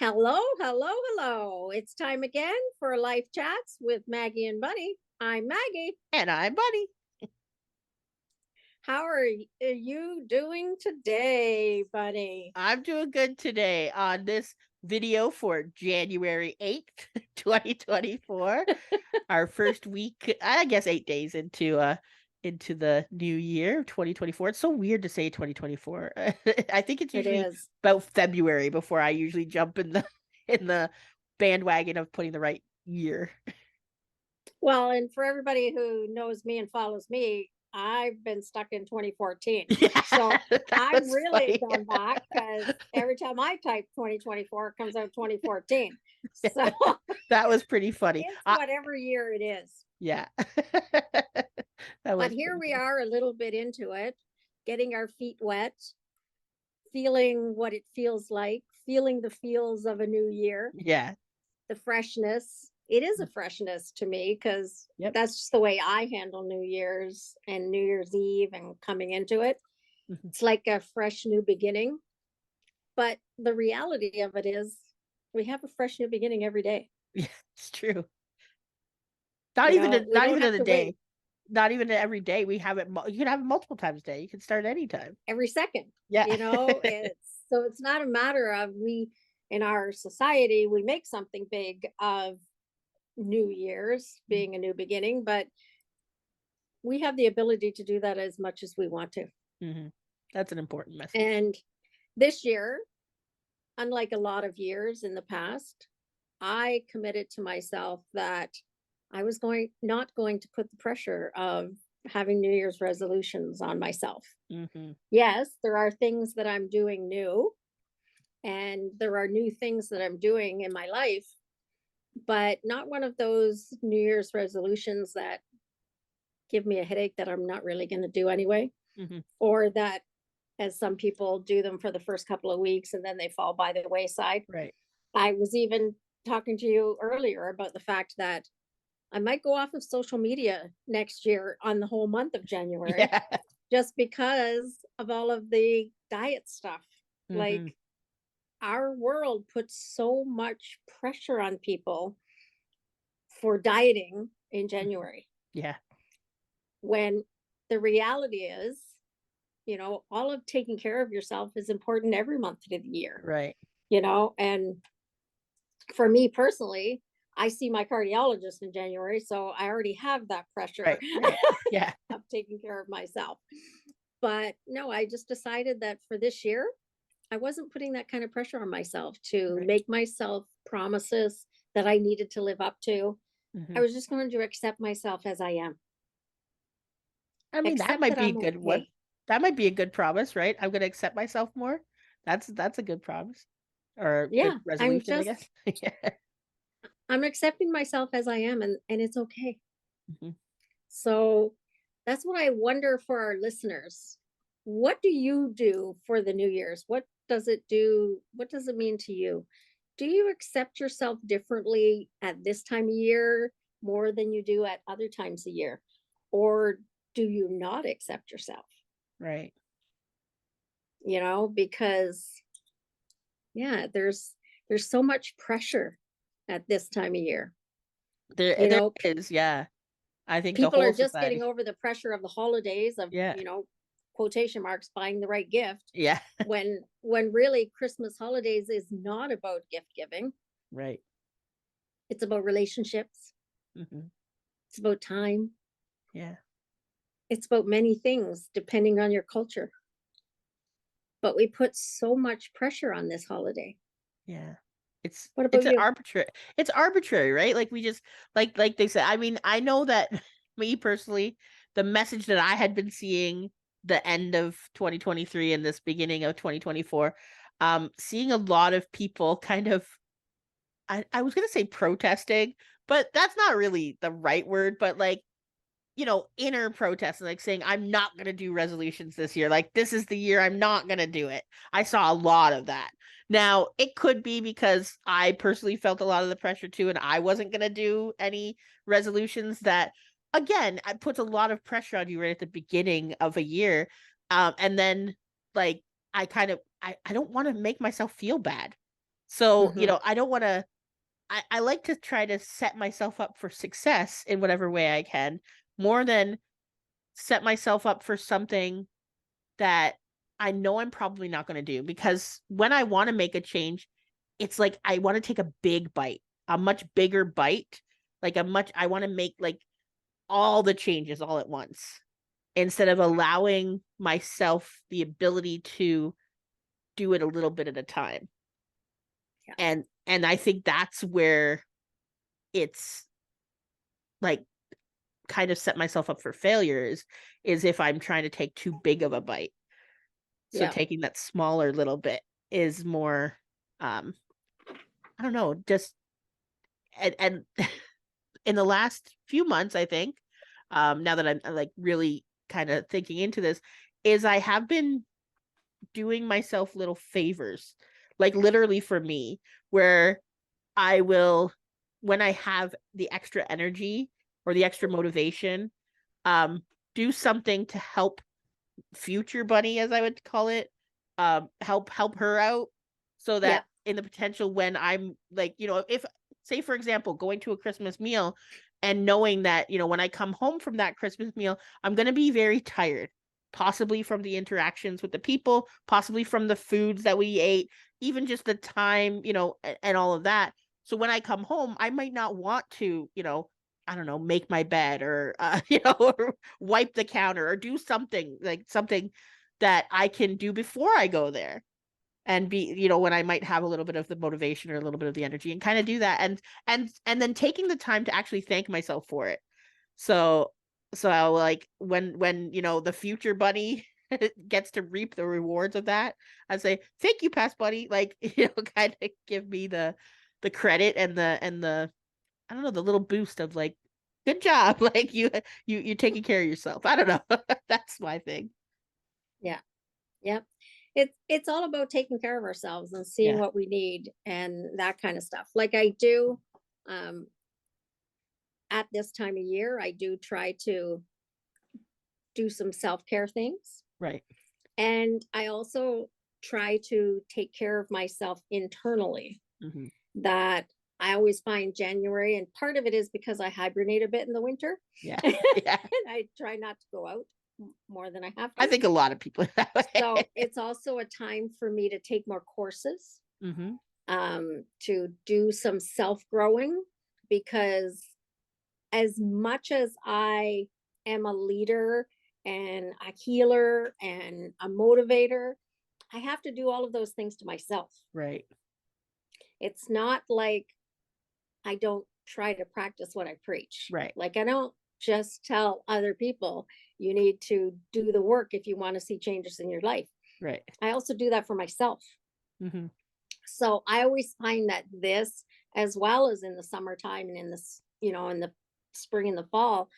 Hello, hello, hello. It's time again for Life Chats with Maggie and Bunny. I'm Maggie. And I'm Bunny. How are you doing today, Bunny? I'm doing good today on this video for January 8th, 2024. Our first week, I guess 8 days into the new year, 2024. It's so weird to say 2024. I think it's It usually is. about February before I usually jump in the bandwagon of putting the right year. Well, and for everybody who knows me and follows me, I've been stuck in 2014. Yeah, So that I'm was really funny. going back because every time I type 2024, it comes out 2014. So That was pretty funny. it's whatever year it is. Yeah. That But was here pretty we funny. are a little bit into it, getting our feet wet, feeling what it feels like, feeling the feels of a new year, Yeah. the freshness. It is a freshness to me because Yep. that's just the way I handle New Year's and New Year's Eve and coming into it. Mhm. It's like a fresh new beginning. But the reality of it is, we have a fresh new beginning every day. Yeah, it's true. We Not don't even in have a to day. wait Not even every day. We have it. You can have it multiple times a day. You can start anytime. every second. Yeah. It's not a matter of we in our society we make something big of New Year's being a new beginning, but we have the ability to do that as much as we want to. Hmm. That's an important message. And this year, unlike a lot of years in the past, I committed to myself that I was not going to put the pressure of having New Year's resolutions on myself. Hmm. Yes, there are things that I'm doing new, and there are new things that I'm doing in my life, but not one of those New Year's resolutions that give me a headache that I'm not really going to do anyway, Hmm. or that, as some people do them for the first couple of weeks and then they fall by the wayside. Right. I was even talking to you earlier about the fact that I might go off of social media next year on the whole month of January Yeah. just because of all of the diet stuff. Hmm. Like, our world puts so much pressure on people for dieting in January Yeah. when the reality is, all of taking care of yourself is important every month of the year, Right. and for me personally, I see my cardiologist in January, so I already have that pressure Right. Right. Yeah. of taking care of myself. But no, I just decided that for this year, I wasn't putting that kind of pressure on myself to Right. make myself promises that I needed to live up to. I Hmm. was just going to accept myself as I am, I mean, that accept might that be a I'm good one. okay. That might be a good promise, right? I'm going to accept myself more. That's a good promise or good Yeah, resolution, I guess. Yeah. I'm accepting myself as I am, and it's okay. Mhm. So that's what I wonder for our listeners. What do you do for the New Year's? What does it do? What does it mean to you? Do you accept yourself differently at this time of year more than you do at other times of year? Or do you not accept yourself? Right. Because yeah, there's so much pressure at this time of year. You There know, is, yeah. I think the people are whole just getting society. over the pressure of the holidays of, Yeah. quotation marks, buying the right gift, Yeah. when really Christmas holidays is not about gift giving. Right. It's about relationships. Hmm. It's about time. Yeah. It's about many things depending on your culture. But we put so much pressure on this holiday. Yeah. What It's about an you? arbitrary it's arbitrary, right? Like we just like they said. I mean, I know that me personally, the message that I had been seeing the end of 2023 and this beginning of 2024, seeing a lot of people kind of I was gonna say protesting, but that's not really the right word, but like inner protest and like saying, I'm not going to do resolutions this year. Like, this is the year I'm not going to do it. I saw a lot of that. Now, it could be because I personally felt a lot of the pressure too, and I wasn't going to do any resolutions that, again, it puts a lot of pressure on you right at the beginning of a year. And then, like, I don't want to make myself feel bad. So, Mm-hmm. I don't want to, I like to try to set myself up for success in whatever way I can, more than set myself up for something that I know I'm probably not going to do. Because when I want to make a change, it's like I want to take a big bite, a much bigger bite, I want to make like all the changes all at once instead of allowing myself the ability to do it a little bit at a time. Yeah. And I think that's where it's like kind of set myself up for failures, is if I'm trying to take too big of a bite. So Yeah. taking that smaller little bit is more, I don't know, just, and in the last few months, I think, now that I'm like really kind of thinking into this, is I have been doing myself little favors, like literally for me, where I will, when I have the extra energy or the extra motivation, um, do something to help future Bunny, as I would call it, help her out, so Yeah. that in the potential when I'm like, if, say for example, going to a Christmas meal and knowing that, when I come home from that Christmas meal, I'm going to be very tired, possibly from the interactions with the people, possibly from the foods that we ate, even just the time, and all of that. So when I come home, I might not want to, I don't know, make my bed, or or wipe the counter, or do something that I can do before I go there, and be, when I might have a little bit of the motivation or a little bit of the energy, and kind of do that, and then taking the time to actually thank myself for it. So I'll, like, when the future Bunny gets to reap the rewards of that, I say thank you, past Bunny, like, kind of give me the credit and the I don't know, the little boost of like, good job, like you're taking care of yourself. I don't know. That's my thing. Yeah. Yeah. It's all about taking care of ourselves and seeing Yeah. what we need and that kind of stuff. Like I do, um, at this time of year, I do try to do some self-care things. Right. And I also try to take care of myself internally. Hmm. That I always find January, and part of it is because I hibernate a bit in the winter Yeah. and Yeah. I try not to go out more than I have I to. think a lot of people are that way. So it's also a time for me to take more courses, Hmm. to do some self growing, because as much as I am a leader and a healer and a motivator, I have to do all of those things to myself. Right. It's not like I don't try to practice what I preach. Right. Like, I don't just tell other people you need to do the work if you want to see changes in your life. Right. I also do that for myself. Hmm. So I always find that this, as well as in the summertime and in this, in the spring and the fall,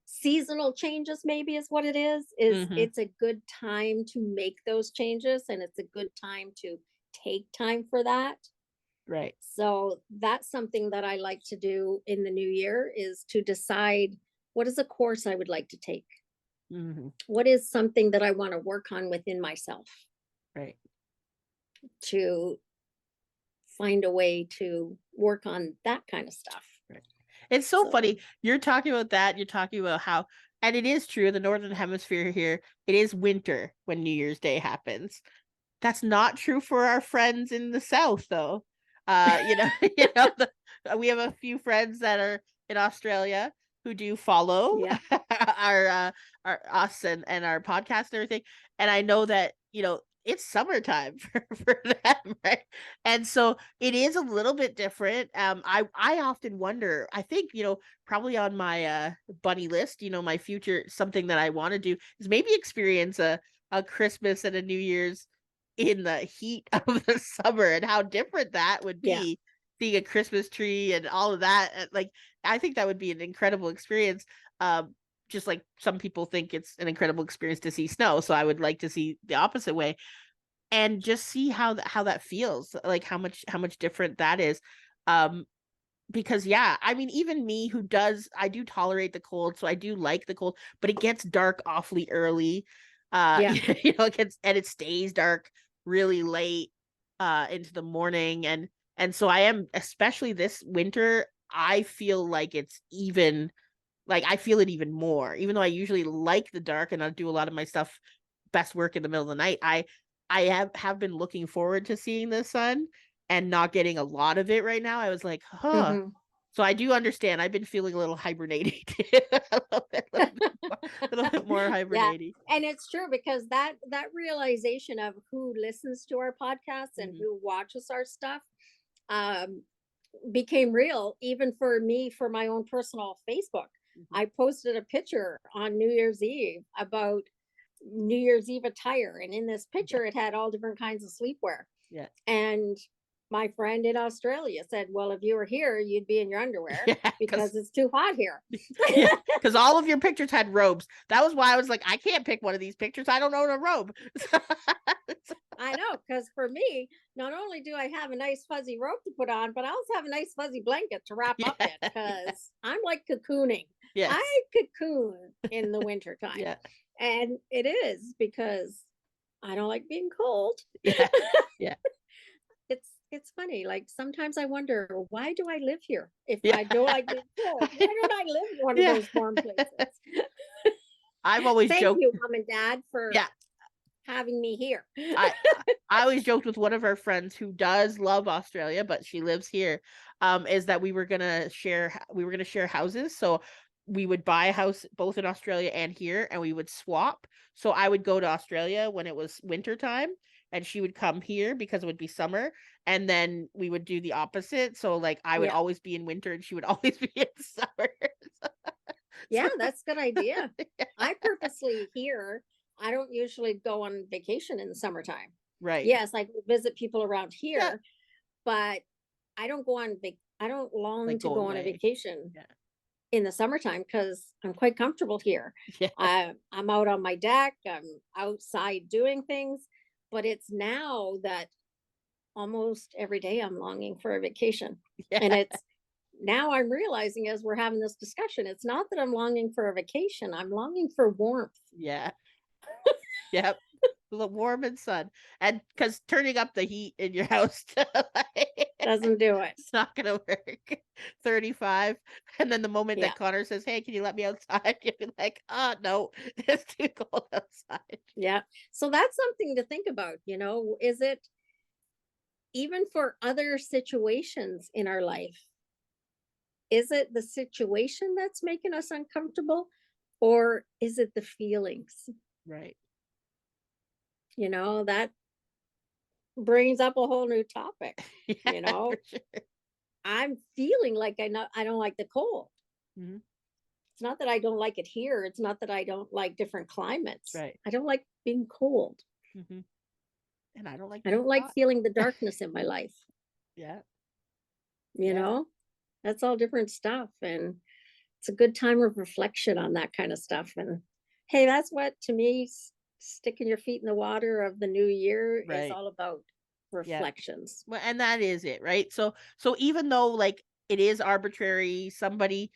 seasonal changes maybe is what it is Hmm. it's a good time to make those changes, and it's a good time to take time for that. Right. So that's something that I like to do in the new year, is to decide what is a course I would like to take. Hmm. What is something that I want to work on within myself, Right. to find a way to work on that kind of stuff. Right. It's so So, funny. You're talking about that. You're talking about how, and it is true, the Northern Hemisphere here, it is winter when New Year's Day happens. That's not true for our friends in the South, though. We have a few friends that are in Australia who do follow yeah, our us and our podcast and everything. And I know that, it's summertime for them, right? And so it is a little bit different. I often wonder, I think, probably on my bunny list, my future, something that I want to do is maybe experience a Christmas and a New Year's in the heat of the summer, and how different that would yeah, be, seeing a Christmas tree and all of that. Like, I think that would be an incredible experience. Just like some people think it's an incredible experience to see snow. So I would like to see the opposite way, and just see how that feels, like how much different that is. Um, because yeah, I mean, even me, I do tolerate the cold, so I do like the cold, but it gets dark awfully early. yeah, It gets, and it stays dark really late. into the morning. And so I am, especially this winter, I feel like it's even, like I feel it even more, even though I usually like the dark and I do a lot of my stuff, best work in the middle of the night. I have been looking forward to seeing the sun and not getting a lot of it right now. I was like, huh. Mhm. So I do understand. I've been feeling a little hibernating, a little bit more Yeah. hibernating. And it's true because that realization of who listens to our podcasts and Mhm. who watches our stuff um became real even for me for my own personal Facebook. Mhm. I posted a picture on New Year's Eve about New Year's Eve attire, and in this Yeah, picture it had all different kinds of sleepwear. yeah, And my friend in Australia said, "Well, if you were here, you'd be in your underwear yeah, because because it's too hot here." yeah, because all of your pictures had robes. That was why I was like, I can't pick one of these pictures. I don't own a robe. I know, because for me, not only do I have a nice fuzzy robe to put on, but I also have a nice fuzzy blanket to wrap up Yeah, in yeah, because I'm like cocooning. yes, I cocoon in the winter time. yeah, And it is because I don't like being cold. yeah, yeah, It's funny. Like sometimes I wonder, why do I live here? If yeah, I don't like being cold, why don't I live in one of yeah. those warm places? I've always Thank joked. you, mom and dad, for Yeah, having me here. I I always joked with one of our friends who does love Australia, but she lives here. Is that we were gonna share houses. So we would buy a house both in Australia and here, and we would swap. So I would go to Australia when it was winter time, and she would come here because it would be summer, and then we would do the opposite. So like I would Yeah. always be in winter and she would always be in summer. Yeah, So, that's a good idea. yeah, I purposely here, I don't usually go on vacation in the summertime. right. Yes, I visit people around Yeah, here, but I don't long like to go go on a away. vacation Yeah. in the summertime because I'm quite comfortable here. Yeah. I'm out on my deck, I'm outside doing things, but it's now that almost every day I'm longing for a vacation. And Yeah. it's now I'm realizing as we're having this discussion, it's not that I'm longing for a vacation, I'm longing for warmth. Yeah. Yep. The warm and sun. And because turning up the heat in your house Doesn't do it. it's not gonna work. 35. And then the moment that Yeah. Connor says, "Hey, can you let me outside?" You'll be like, no, it's too cold outside. Yeah. So that's something to think about, is it even for other situations in our life? Is it the situation that's making us uncomfortable or is it the feelings? Right. That brings up a whole new topic. You Yeah, for know, sure. I'm feeling like I don't like the cold. Mhm. It's not that I don't like it here. It's not that I don't like different climates. Right. I don't like being cold. Hmm. And I don't like I being don't like hot. feeling the darkness in my life. Yeah. You Yeah. know, that's all different stuff. And it's a good time of reflection on that kind of stuff. And hey, that's what to me, sticking your feet in the water of the new year is Right. all about, Yeah. reflections. Well, and that is it, right? So even though like it is arbitrary, somebody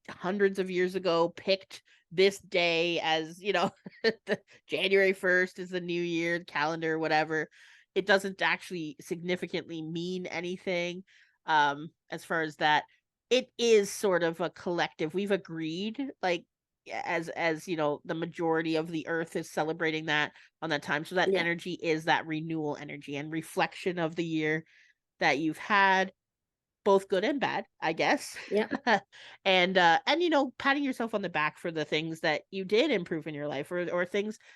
hundreds of years ago picked this day as, the January 1st is the new year calendar, whatever. It doesn't actually significantly mean anything as far as that. It is sort of a collective. We've agreed, like as the majority of the earth is celebrating that on that time. So that Yeah. energy is that renewal energy and reflection of the year that you've had, both good and bad, I guess. Yeah. And patting yourself on the back for the things that you did improve in your life, or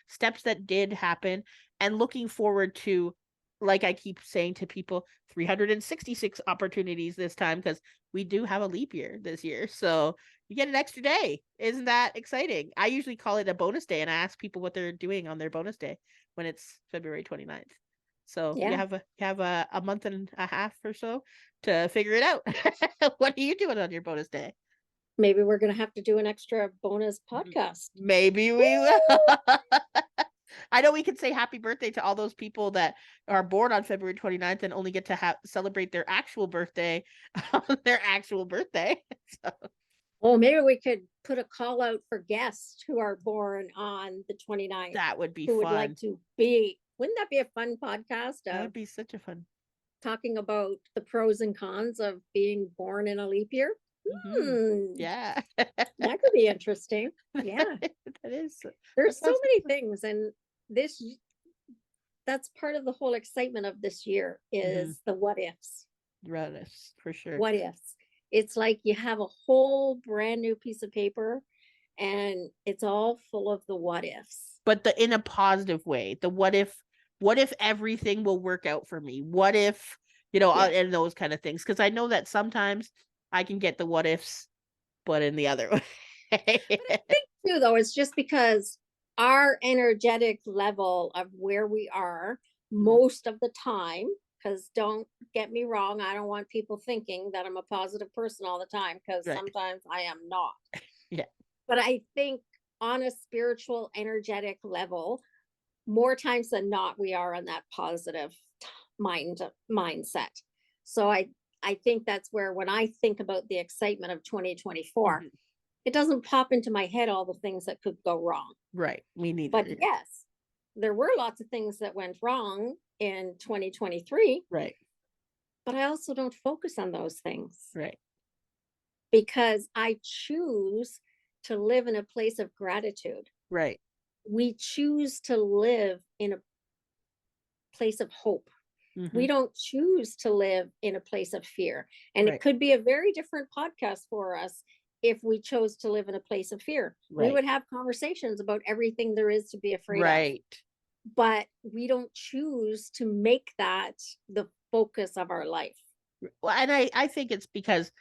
steps that did happen, and looking forward to, like I keep saying to people, 366 opportunities this time, because we do have a leap year this year. So you get an extra day. Isn't that exciting? I usually call it a bonus day and I ask people what they're doing on their bonus day when it's February 29th. So you Yeah. have a month and a half or so to figure it out. What are you doing on your bonus day? Maybe we're going to have to do an extra bonus podcast. Maybe we will. I know we can say happy birthday to all those people that are born on February 29th and only get to celebrate their actual birthday on their actual birthday. So Oh, maybe we could put a call out for guests who are born on the 29th that would be who would like fun. to be Wouldn't that be a fun podcast That of would be such a fun. talking about the pros and cons of being born in a leap year? Hmm. Hmm, Yeah. that could be interesting. Yeah. That is. That There's so sounds many fun. things, and this that's part of the whole excitement of this year Mhm. is the what ifs. Relish, for sure. What ifs. It's like you have a whole brand new piece of paper and it's all full of the what ifs. But the in a positive way. The what if everything will work out for me? What if, Yeah. and those kind of things. Because I know that sometimes I can get the what ifs, but in the other way. But I think too, though, it's just because our energetic level of where we are Mhm. most of the time, because don't get me wrong, I don't want people thinking that I'm a positive person all the time, because Right. sometimes I am not. Yeah. But I think on a spiritual, energetic level, more times than not, we are on that positive mindset. So I think that's where when I think about the excitement of 2024, Mhm. it doesn't pop into my head all the things that could go wrong. Right. Me But neither. yes, there were lots of things that went wrong in 2023, Right. but I also don't focus on those things Right. because I choose to live in a place of gratitude. Right. We choose to live in a place of hope. Hmm. We don't choose to live in a place of fear. And it Right. could be a very different podcast for us if we chose to live in a place of fear. We Right. would have conversations about everything there is to be afraid of, Right. but we don't choose to make that the focus of our life. Well, and I think it's because,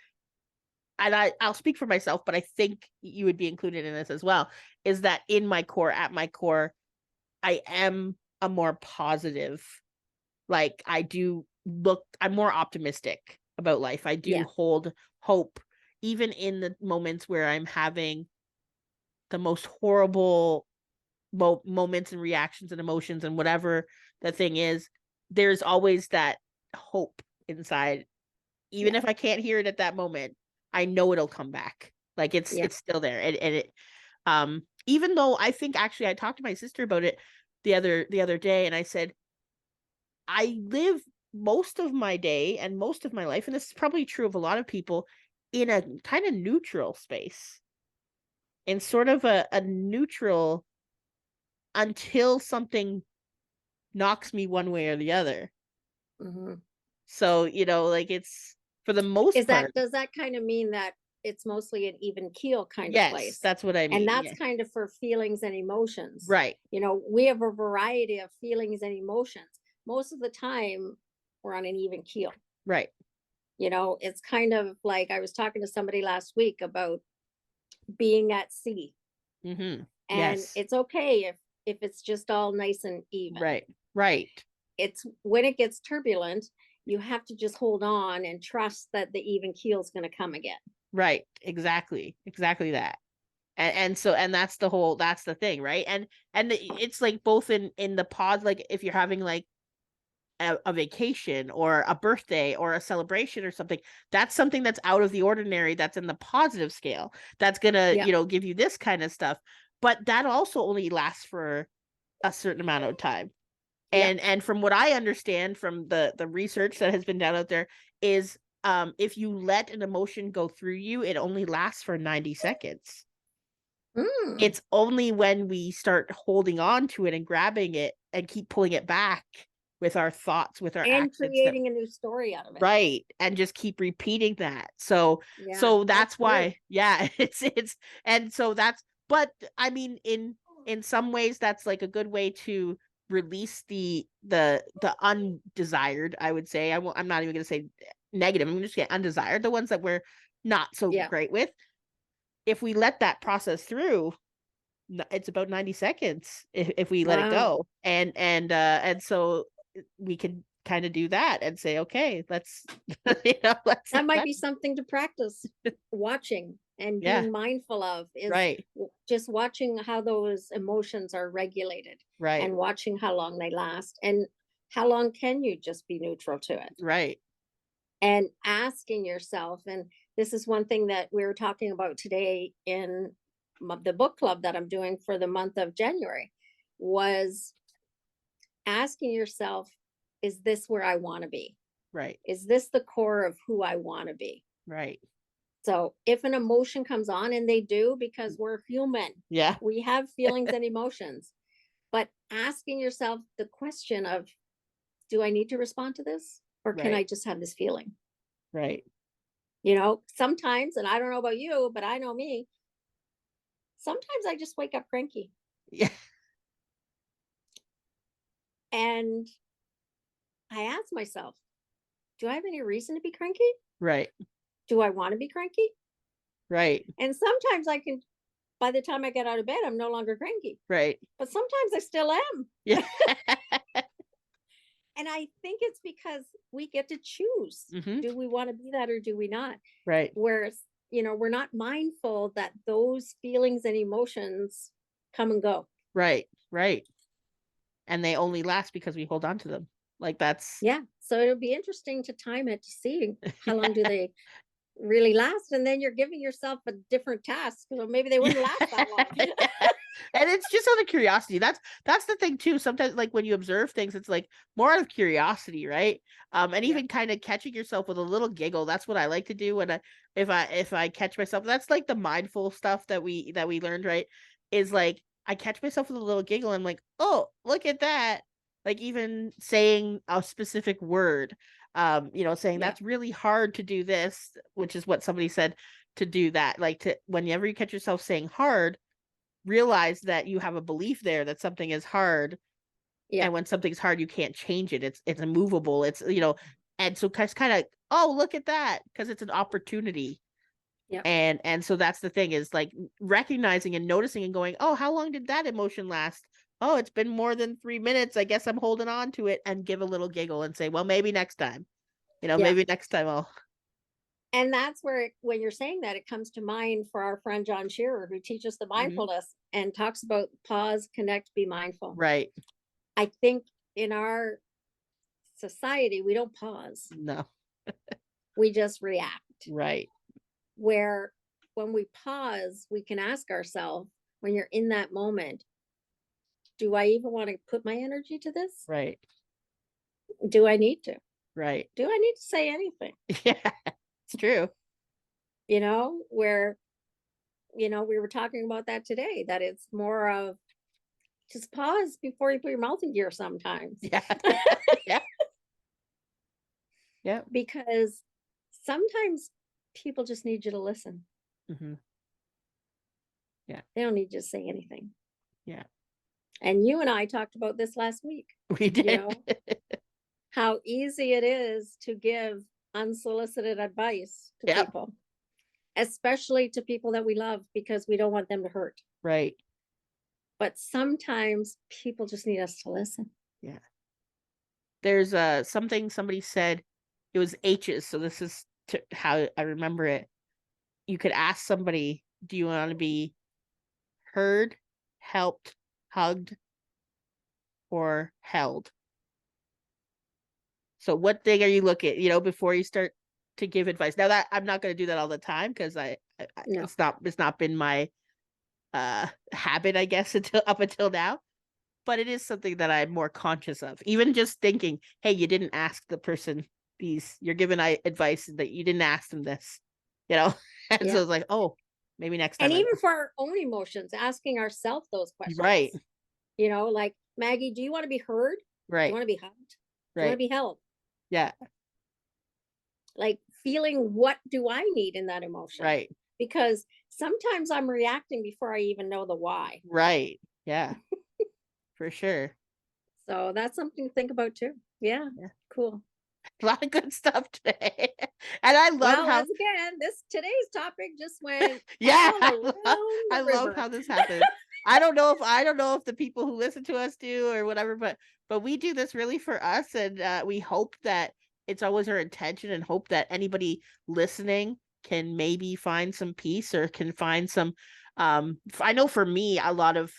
and I'll speak for myself, but I think you would be included in this as well, is that in my core, at my core, I am a more positive, like I'm more optimistic about life. I do Yeah. hold hope, even in the moments where I'm having the most horrible moments and reactions and emotions and whatever the thing is. There's always that hope inside, even Yeah. if I can't hear it at that moment. I know it'll come back. Like Yeah. it's still there, and it even though I think, actually, I talked to my sister about it the other day, and I said, I live most of my day and most of my life, and this is probably true of a lot of people, in a kind of neutral space, in sort of a neutral, until something knocks me one way or the other. Mhm. So, like, it's, for the most Is part, that does that kind of mean that it's mostly an even keel kind of yes, place? that's what I And mean. that's Yeah. kind of for feelings and emotions. Right. We have a variety of feelings and emotions. Most of the time, we're on an even keel. Right. It's kind of like I was talking to somebody last week about being at sea. Mm-hmm. And Yes. it's okay if it's just all nice and even. Right. Right. It's when it gets turbulent, you have to just hold on and trust that the even keel is going to come again. Right. Exactly. Exactly that. And so, and that's the thing, right? And it's like both in the pod, like if you're having like a vacation or a birthday or a celebration or something, that's something that's out of the ordinary, that's in the positive scale, that's gonna, Yeah. give you this kind of stuff. But that also only lasts for a certain amount of time. Yeah. And from what I understand from the research that has been done out there, is if you let an emotion go through you, it only lasts for 90 seconds. Mm. It's only when we start holding on to it and grabbing it and keep pulling it back with our thoughts, with our And actions, that, creating a new story out of it. right, and just keep repeating that. So Yeah, so that's that's true. why, yeah, it's and so that's, but I mean, in some ways that's like a good way to release the undesired, I would say. I'm not even going to say negative. I'm just going to undesired, the ones that we're not so Yeah. great with. If we let that process through, it's about 90 seconds if we let it Wow. go, and so we can kind of do that and say, okay, let's let's That might be something to practice watching and yeah, being mindful of is right, just watching how those emotions are regulated right, and watching how long they last and how long can you just be neutral to it right. and asking yourself. And this is one thing that we were talking about today in the book club that I'm doing for the month of January was asking yourself, is this where I want to be? Right. Is this the core of who I want to be? Right. So if an emotion comes on, and they do, because we're human, Yeah. we have feelings and emotions, but asking yourself the question of, do I need to respond to this? Or can I Right. just have this feeling? Right. Sometimes, and I don't know about you, but I know me, sometimes I just wake up cranky. Yeah. And I ask myself, do I have any reason to be cranky? Right. Do I want to be cranky? Right. And sometimes I can, by the time I get out of bed, I'm no longer cranky, Right. but sometimes I still am. Yeah. And I think it's because we get to choose. Hmm. Do we want to be that, or do we not? Right. Whereas, we're not mindful that those feelings and emotions come and go. Right. Right. And they only last because we hold on to them. Like that's Yeah. So it'll be interesting to time it to see how long do they really last. And then you're giving yourself a different task. So maybe they wouldn't last that long. Yeah. And it's just out of curiosity. That's the thing too. Sometimes like when you observe things, it's like more out of curiosity, right? And Yeah. even kind of catching yourself with a little giggle. That's what I like to do when if I catch myself. That's like the mindful stuff that we learned, right? Is like I catch myself with a little giggle. I'm like, oh, look at that. Like even saying a specific word, saying Yeah. that's really hard to do this, which is what somebody said to do that. Like to whenever you catch yourself saying hard, realize that you have a belief there that something is hard, Yeah. and when something's hard you can't change it. It's immovable. And so kind of, oh, look at that, because it's an opportunity. Yeah. And so that's the thing, is like recognizing and noticing and going, oh, how long did that emotion last? Oh, it's been more than 3 minutes. I guess I'm holding on to it, and give a little giggle and say, well, maybe next time, Yeah. maybe next time I'll. And that's where, when you're saying that, it comes to mind for our friend John Shearer, who teaches the Mhm. mindfulness and talks about pause, connect, be mindful. Right. I think in our society, we don't pause, No. we just react. Right. Where when we pause, we can ask ourselves, when you're in that moment, do I even want to put my energy to this? Right. Do I need to? Right. Do I need to say anything? Yeah, it's true. Where, we were talking about that today, that it's more of just pause before you put your mouth in gear sometimes. Yeah. Yeah. Yeah. Because sometimes people just need you to listen. Hmm. Yeah. They don't need you to say anything. Yeah. And you and I talked about this last week, We did. how easy it is to give unsolicited advice to Yep. people, especially to people that we love, because we don't want them to hurt. Right. But sometimes people just need us to listen. Yeah. There's something somebody said. It was H's, so this is how I remember it. You could ask somebody, do you want to be heard, helped, hugged, or held? So what thing are you looking, before you start to give advice? Now that I'm not going to do that all the time, because No. it's not been my habit, I guess, until now. But it is something that I'm more conscious of. Even just thinking, hey, you didn't ask the person you're giving advice that you didn't ask them this, you know? And so Yeah. it's like, oh, maybe next And time I even will. for our own emotions, asking ourselves those Right, questions, like, Maggie, do you want to be heard? Do you right, want to be hugged? Do you want right. to be held? Yeah, Like, feeling, what do I need in that emotion? right, Because sometimes I'm reacting before I even know the why. right. Yeah, for sure. So that's something to think about too. Yeah. Yeah. Cool. A lot of good stuff today. And I love Well, how, as again, today's topic just went yeah, all around I the love river. how this happens. I don't know if the people who listen to us do or whatever, but we do this really for us, and we hope that it's always our intention, and hope that anybody listening can maybe find some peace, or can find some. I know for me, a lot of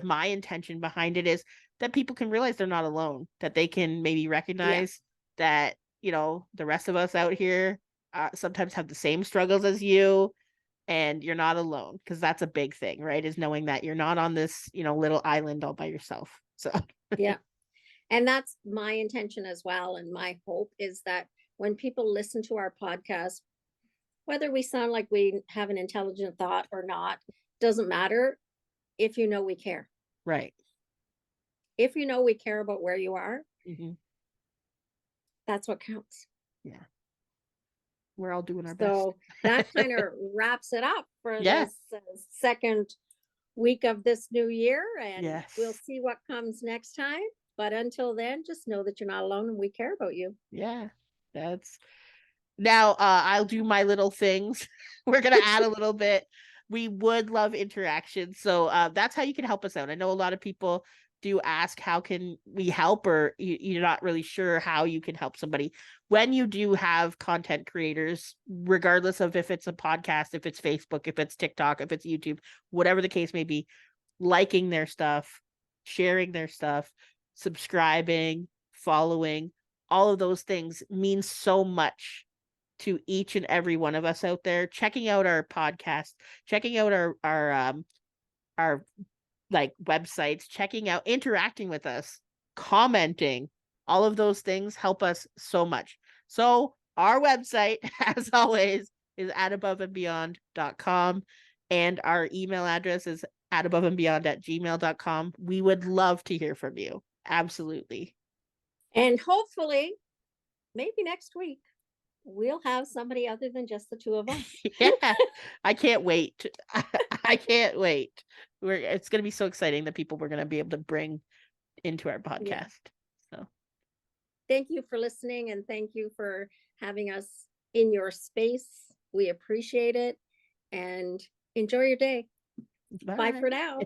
my intention behind it is that people can realize they're not alone, that they can maybe Yeah. recognize that the rest of us out here sometimes have the same struggles as you, and you're not alone, because that's a big thing, right? Is knowing that you're not on this little island all by yourself. So Yeah. And that's my intention as well. And my hope is that when people listen to our podcast, whether we sound like we have an intelligent thought or not, doesn't matter if you know we care. Right. If you know we care about where you are, Hmm. that's what counts. Yeah. We're all doing our best. So that kind of wraps it up for Yeah. this second week of this new year. And we'll Yes. see what comes next time. But until then, just know that you're not alone and we care about you. Yeah. That's now I'll do my little things. We're gonna add a little bit. We would love interaction. So that's how you can help us out. I know a lot of people do ask how can we help, or you're not really sure how you can help somebody. When you do have content creators, regardless of if it's a podcast, if it's Facebook, if it's TikTok, if it's YouTube, whatever the case may be, liking their stuff, sharing their stuff, subscribing, following, all of those things mean so much to each and every one of us out there. Checking out our podcast, checking out our like websites, checking out, interacting with us, commenting, all of those things help us so much. So our website, as always, is ataboveandbeyond.com, and our email address is ataboveandbeyond@gmail.com. We would love to hear from you. Absolutely. And hopefully, maybe next week, we'll have somebody other than just the two of us. Yeah, I can't wait. I can't wait. It's going to be so exciting, the people we're going to be able to bring into our Yeah. podcast. So, Thank you for listening and thank you for having us in your space. We appreciate it and enjoy your day. Bye bye. for now.